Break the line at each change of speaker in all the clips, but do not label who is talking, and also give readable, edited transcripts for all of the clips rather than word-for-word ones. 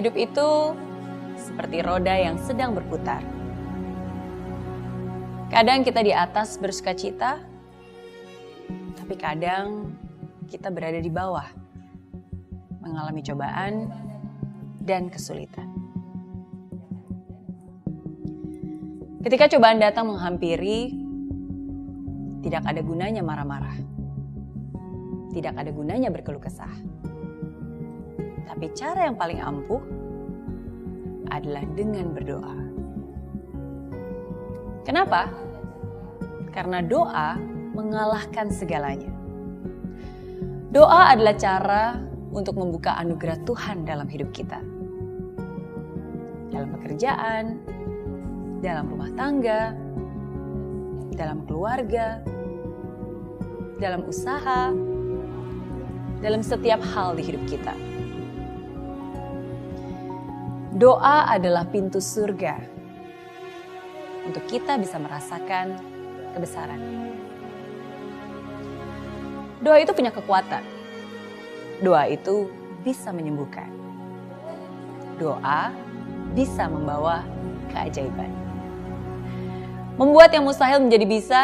Hidup itu seperti roda yang sedang berputar. Kadang kita di atas bersukacita, tapi kadang kita berada di bawah, mengalami cobaan dan kesulitan. Ketika cobaan datang menghampiri, tidak ada gunanya marah-marah. Tidak ada gunanya berkeluh kesah. Tapi cara yang paling ampuh adalah dengan berdoa. Kenapa? Karena doa mengalahkan segalanya. Doa adalah cara untuk membuka anugerah Tuhan dalam hidup kita. Dalam pekerjaan, dalam rumah tangga, dalam keluarga, dalam usaha, dalam setiap hal di hidup kita. Doa adalah pintu surga untuk kita bisa merasakan kebesarannya. Doa itu punya kekuatan. Doa itu bisa menyembuhkan. Doa bisa membawa keajaiban. Membuat yang mustahil menjadi bisa,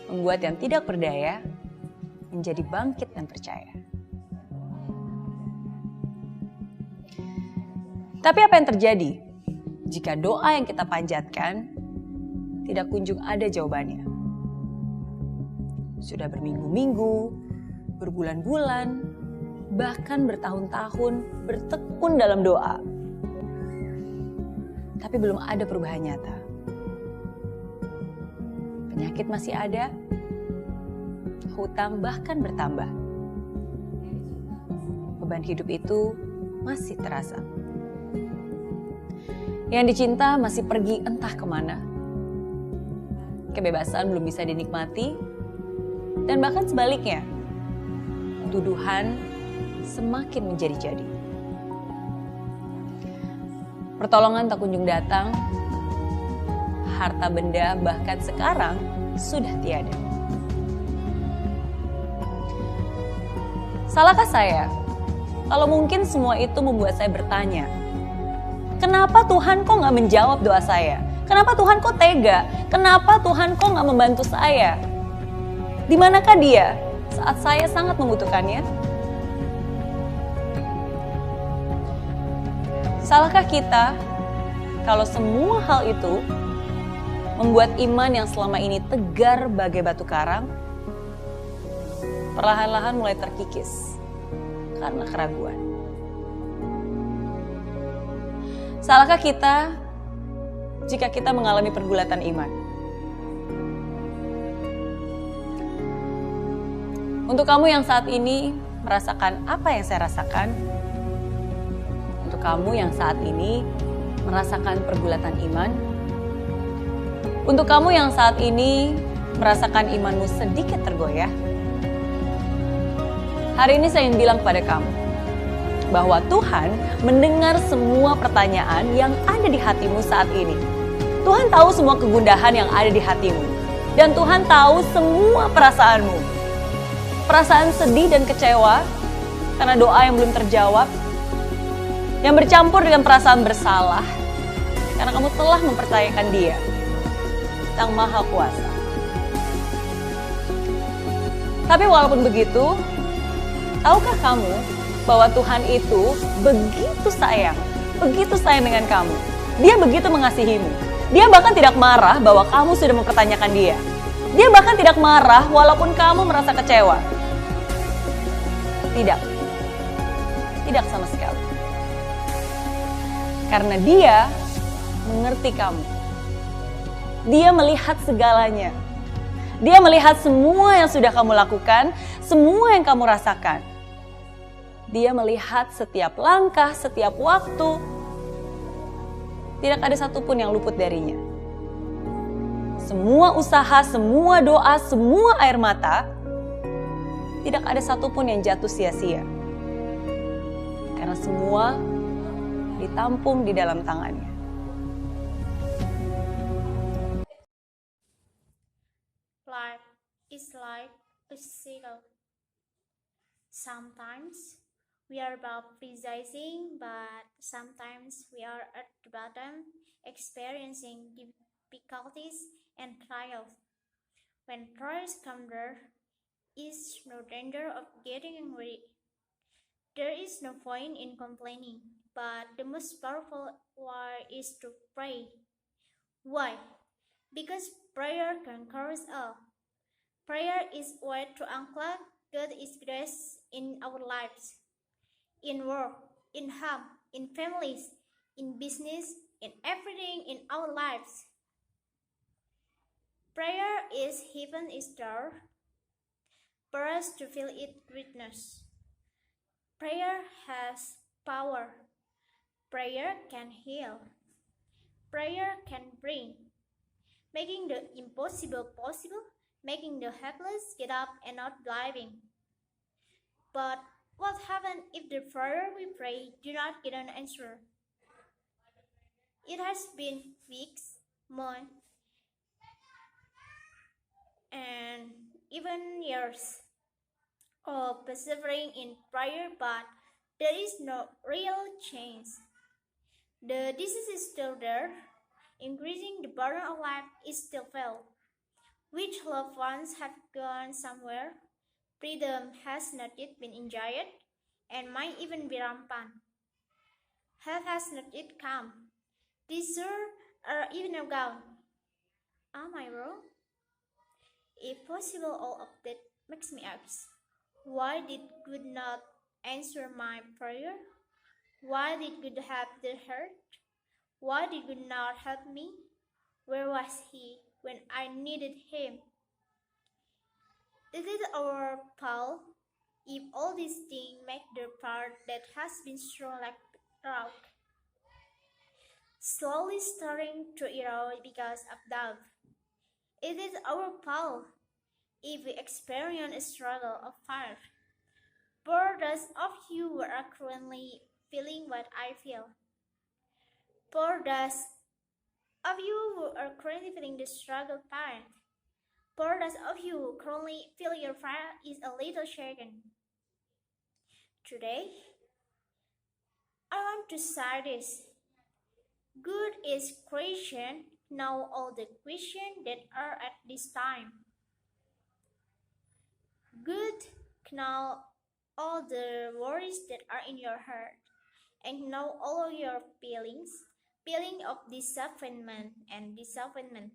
membuat yang tidak berdaya menjadi bangkit dan percaya. Tapi apa yang terjadi jika doa yang kita panjatkan tidak kunjung ada jawabannya? Sudah berminggu-minggu, berbulan-bulan, bahkan bertahun-tahun bertekun dalam doa. Tapi belum ada perubahan nyata. Penyakit masih ada, hutang bahkan bertambah. Beban hidup itu masih terasa. Yang dicinta masih pergi entah kemana. Kebebasan belum bisa dinikmati, dan bahkan sebaliknya, tuduhan semakin menjadi-jadi. Pertolongan tak kunjung datang, harta benda bahkan sekarang sudah tiada. Salahkah saya? Kalau mungkin semua itu membuat saya bertanya, kenapa Tuhan kok gak menjawab doa saya? Kenapa Tuhan kok tega? Kenapa Tuhan kok gak membantu saya? Di manakah Dia saat saya sangat membutuhkannya? Salahkah kita kalau semua hal itu membuat iman yang selama ini tegar bagai batu karang perlahan-lahan mulai terkikis karena keraguan? Salahkah kita jika kita mengalami pergulatan iman? Untuk kamu yang saat ini merasakan apa yang saya rasakan, untuk kamu yang saat ini merasakan pergulatan iman, untuk kamu yang saat ini merasakan imanmu sedikit tergoyah, hari ini saya ingin bilang kepada kamu bahwa Tuhan mendengar semua pertanyaan yang ada di hatimu saat ini. Tuhan tahu semua kegundahan yang ada di hatimu. Dan Tuhan tahu semua perasaanmu. Perasaan sedih dan kecewa karena doa yang belum terjawab. Yang bercampur dengan perasaan bersalah karena kamu telah mempercayakan Dia, Sang Maha Kuasa. Tapi walaupun begitu, tahukah kamu bahwa Tuhan itu begitu sayang dengan kamu. Dia begitu mengasihimu. Dia bahkan tidak marah bahwa kamu sudah mempertanyakan Dia. Dia bahkan tidak marah walaupun kamu merasa kecewa. Tidak sama sekali. Karena Dia mengerti kamu. Dia melihat segalanya. Dia melihat semua yang sudah kamu lakukan, semua yang kamu rasakan. Dia melihat setiap langkah, setiap waktu. Tidak ada satupun yang luput darinya. Semua usaha, semua doa, semua air mata, tidak ada satupun yang jatuh sia-sia. Karena semua ditampung di dalam tangannya.
Life is like a circle. Sometimes We are about rejoicing, but sometimes we are at the bottom, experiencing difficulties and trials. When trials come, there is no danger of getting angry. There is no point in complaining, but the most powerful way is to pray. Why? Because prayer conquers all. Prayer is a way to unclog God's grace in our lives, in work, in home, in families, in business, in everything in our lives. Prayer is heaven's door for us to feel its greatness. Prayer has power. Prayer can heal. Prayer can bring, making the impossible possible, making the helpless get up and not believing. But what happens if the prayer we pray do not get an answer? It has been weeks, months, and even years of persevering in prayer, but there is no real change. The disease is still there, increasing the burden of life is still felt. Which loved ones have gone somewhere, freedom has not yet been enjoyed, and might even be rampant. Health has not yet come. These are even gone. Am I wrong? If possible, all of that makes me ask, why did God not answer my prayer? Why did God have the hurt? Why did God not help me? Where was He when I needed Him? Is it our fault if all these things make the part that has been strong like rock, slowly starting to erode because of doubt? Is it our fault if we experience a struggle of fire? For those of you who are currently feeling what I feel, for those of you who are currently feeling the struggle parent, for those of you who currently feel your fire is a little shaken, today I want to say this. God is creation, know all the questions that are at this time. God know all the worries that are in your heart, and know all of your feeling of disappointment and disappointment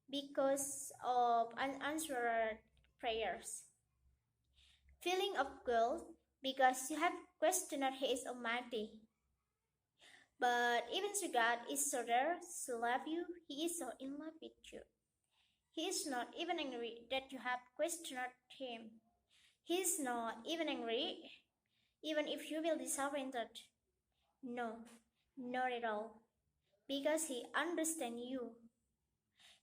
because of unanswered prayers, feeling of guilt because you have questioned His Almighty. But even so, God is so there to love you. He is so in love with you. He is not even angry that you have questioned Him. He is not even angry even if you will disappointed. No, not at all. Because He understands you.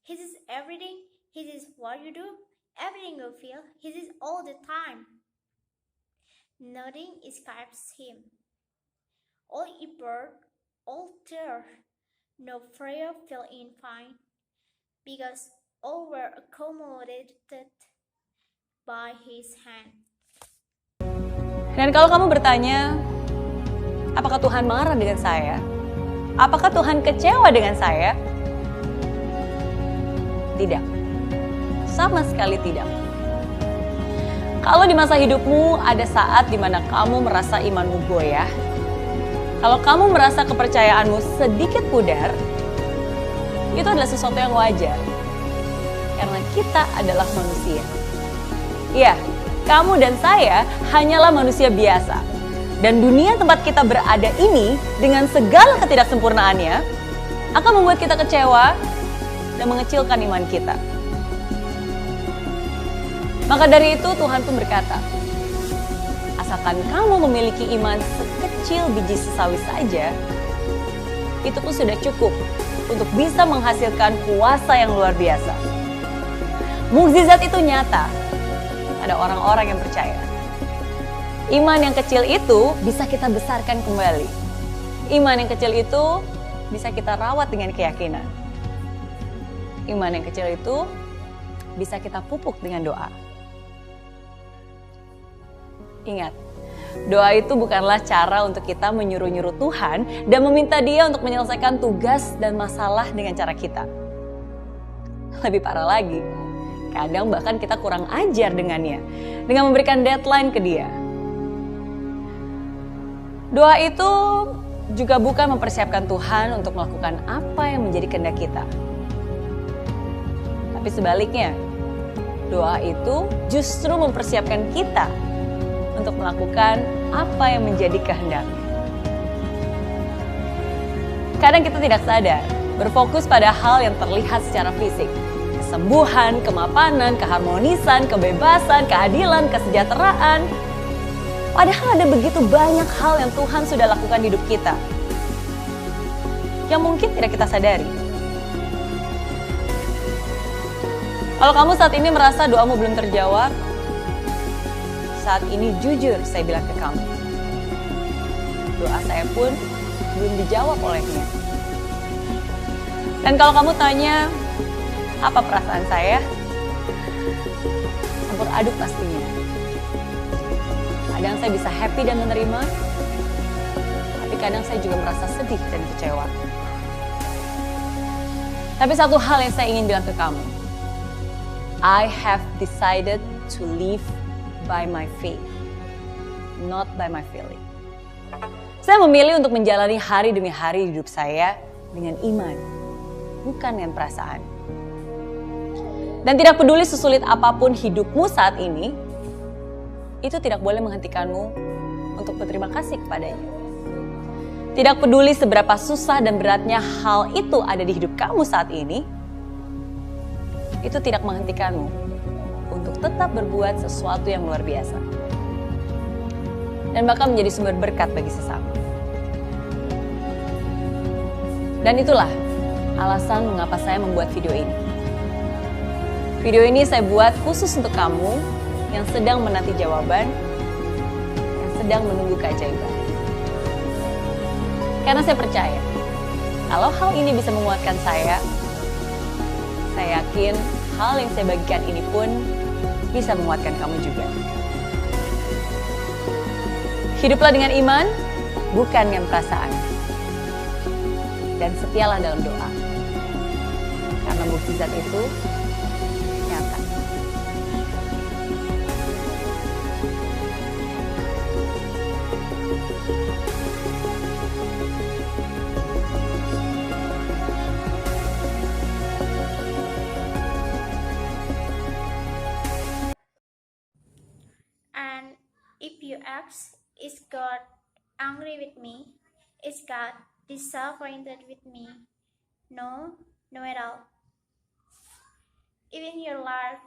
He sees everything. He sees what you do, everything you feel. He sees all the time. Nothing escapes Him. All effort, all tears, no prayer fell in fine, because all were accommodated by His hand.
Dan kalau kamu bertanya, apakah Tuhan marah dengan saya? Apakah Tuhan kecewa dengan saya? Tidak. Sama sekali tidak. Kalau di masa hidupmu ada saat di mana kamu merasa imanmu goyah, kalau kamu merasa kepercayaanmu sedikit pudar, itu adalah sesuatu yang wajar. Karena kita adalah manusia. Iya, kamu dan saya hanyalah manusia biasa. Dan dunia tempat kita berada ini dengan segala ketidaksempurnaannya akan membuat kita kecewa dan mengecilkan iman kita. Maka dari itu Tuhan pun berkata, asalkan kamu memiliki iman sekecil biji sesawi saja, itu pun sudah cukup untuk bisa menghasilkan kuasa yang luar biasa. Mukjizat itu nyata pada orang-orang yang percaya. Iman yang kecil itu bisa kita besarkan kembali. Iman yang kecil itu bisa kita rawat dengan keyakinan. Iman yang kecil itu bisa kita pupuk dengan doa. Ingat, Doa itu bukanlah cara untuk kita menyuruh-nyuruh Tuhan dan meminta Dia untuk menyelesaikan tugas dan masalah dengan cara kita. Lebih parah lagi, kadang bahkan kita kurang ajar dengannya, dengan memberikan deadline ke Dia. Doa itu juga bukan mempersiapkan Tuhan untuk melakukan apa yang menjadi kehendak kita. Tapi sebaliknya, doa itu justru mempersiapkan kita untuk melakukan apa yang menjadi kehendak. Kadang kita tidak sadar, berfokus pada hal yang terlihat secara fisik. Kesembuhan, kemapanan, keharmonisan, kebebasan, keadilan, kesejahteraan. Padahal ada begitu banyak hal yang Tuhan sudah lakukan di hidup kita, yang mungkin tidak kita sadari. Kalau kamu saat ini merasa doamu belum terjawab, saat ini jujur saya bilang ke kamu, doa saya pun belum dijawab olehnya. Dan kalau kamu tanya, apa perasaan saya? Campur aduk pastinya. Kadang saya bisa happy dan menerima, tapi kadang saya juga merasa sedih dan kecewa. Tapi satu hal yang saya ingin bilang ke kamu, I have decided to live by my faith, not by my feeling. Saya memilih untuk menjalani hari demi hari hidup saya dengan iman, bukan dengan perasaan. Dan tidak peduli sesulit apapun hidupmu saat ini, itu tidak boleh menghentikanmu untuk berterima kasih kepadanya. Tidak peduli seberapa susah dan beratnya hal itu ada di hidup kamu saat ini, itu tidak menghentikanmu untuk tetap berbuat sesuatu yang luar biasa. Dan bahkan menjadi sumber berkat bagi sesama. Dan itulah alasan mengapa saya membuat video ini. Video ini saya buat khusus untuk kamu yang sedang menanti jawaban, yang sedang menunggu keajaiban. Karena saya percaya, kalau hal ini bisa menguatkan saya yakin hal yang saya bagikan ini pun bisa menguatkan kamu juga. Hiduplah dengan iman, bukan dengan perasaan. Dan setialah dalam doa. Karena mukjizat itu nyata.
And if you ask, is God angry with me? Is God disappointed with me? No, no at all. Even in your life,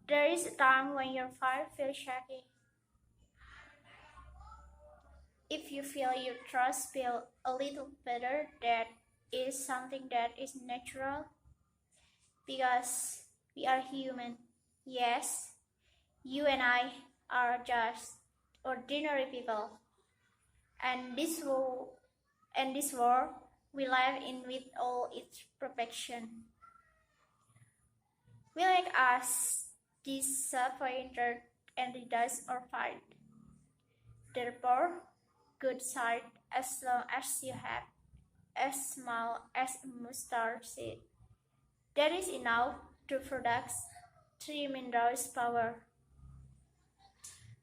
there is a time when your faith feels shaky. If you feel your trust feel a little better, that is something that is natural, because we are human. Yes, you and I are just ordinary people, and this world we live in with all its perfection will make us disappointed and reduce our fight. Therefore, good sight as long as you have as small as a mustard seed. That is enough to produce tremendous power.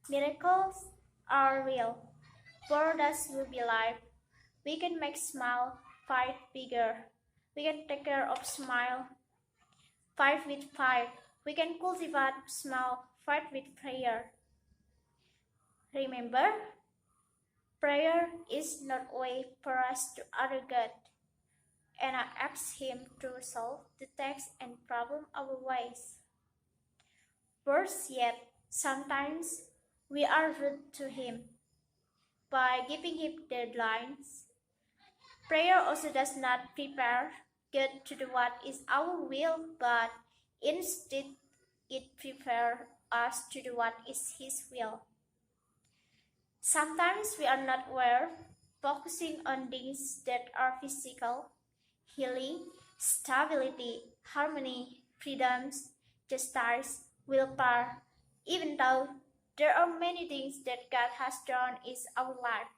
Miracles are real. Borders will be life. We can make smile fight bigger. We can take care of smile, fight with fight. We can cultivate smile, fight with prayer. Remember, prayer is not a way for us to honor God, and I ask Him to solve the text and problem our ways. Worse yet, sometimes we are rude to Him by giving Him deadlines. Prayer also does not prepare God to do what is our will, but instead it prepares us to do what is His will. Sometimes we are not aware, focusing on things that are physical, healing, stability, harmony, freedoms, justice, willpower, even though There are many things that God has done in our life,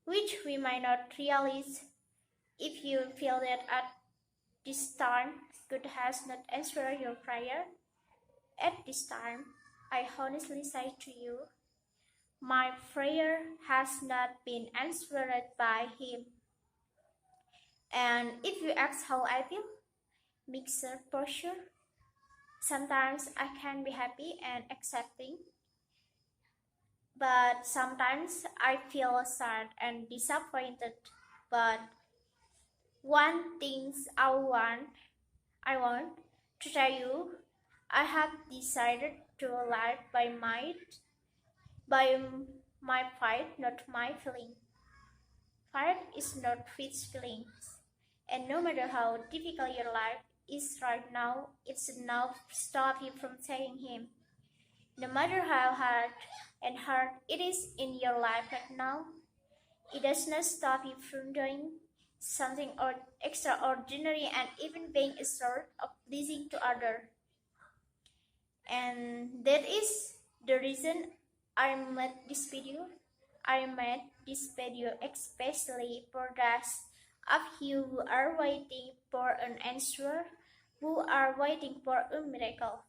which we might not realize. If you feel that at this time God has not answered your prayer, at this time, I honestly say to you, my prayer has not been answered by Him. And if you ask how I feel, mixed pressure. Sometimes I can be happy and accepting, but sometimes I feel sad and disappointed. But one thing I want to tell you, I have decided to live by my fight, not my feeling. Fight is not with feelings, and no matter how difficult your life is right now, it's enough to stop you from saying Him. No matter how hard it is in your life right now, it does not stop you from doing something extraordinary and even being a sort of pleasing to others. And that is the reason I made this video. I made this video especially for those of you who are waiting for an answer, who are waiting for a miracle.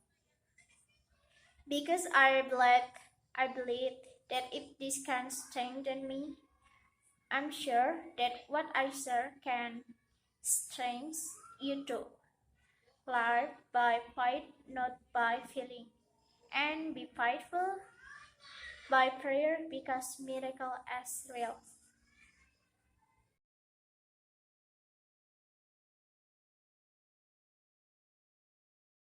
Because I believe that if this can strengthen me, I'm sure that what I share can strengthen you too. Live by faith, not by feeling, and be faithful by prayer because miracle is real.